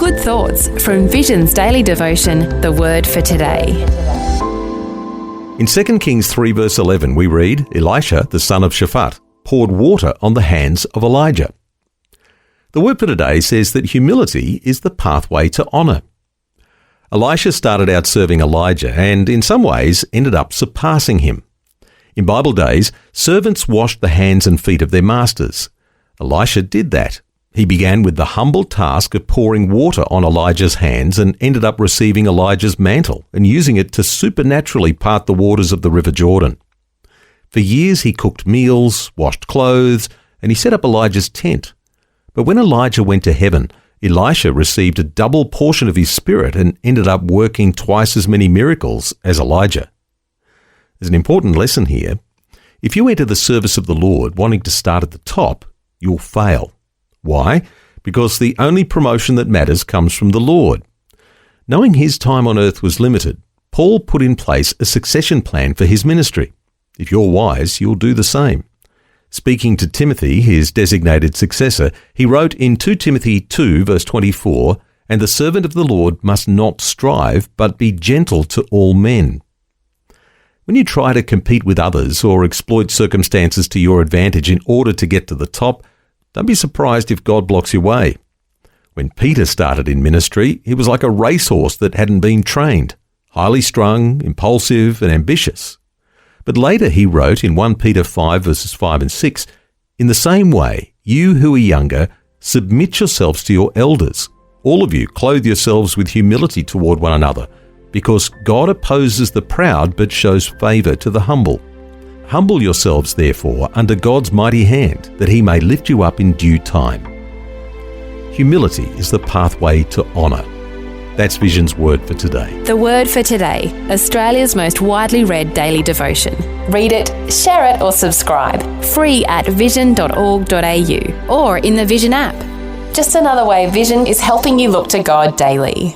Good thoughts from Vision's daily devotion, The Word for Today. In 2 Kings 3 verse 11 we read, Elisha, the son of Shaphat, poured water on the hands of Elijah. The Word for Today says that humility is the pathway to honour. Elisha started out serving Elijah and in some ways ended up surpassing him. In Bible days, servants washed the hands and feet of their masters. Elisha did that. He began with the humble task of pouring water on Elijah's hands and ended up receiving Elijah's mantle and using it to supernaturally part the waters of the River Jordan. For years he cooked meals, washed clothes, and he set up Elijah's tent. But when Elijah went to heaven, Elisha received a double portion of his spirit and ended up working twice as many miracles as Elijah. There's an important lesson here. If you enter the service of the Lord wanting to start at the top, you'll fail. Why? Because the only promotion that matters comes from the Lord. Knowing his time on earth was limited, Paul put in place a succession plan for his ministry. If you're wise, you'll do the same. Speaking to Timothy, his designated successor, he wrote in 2 Timothy 2 verse 24, "And the servant of the Lord must not strive, but be gentle to all men." When you try to compete with others or exploit circumstances to your advantage in order to get to the top, don't be surprised if God blocks your way. When Peter started in ministry, he was like a racehorse that hadn't been trained, highly strung, impulsive and ambitious. But later he wrote in 1 Peter 5 verses 5 and 6, "In the same way, you who are younger, submit yourselves to your elders. All of you clothe yourselves with humility toward one another, because God opposes the proud but shows favour to the humble. Humble yourselves, therefore, under God's mighty hand, that he may lift you up in due time." Humility is the pathway to honour. That's Vision's Word for Today. The Word for Today, Australia's most widely read daily devotion. Read it, share it or subscribe. Free at vision.org.au or in the Vision app. Just another way Vision is helping you look to God daily.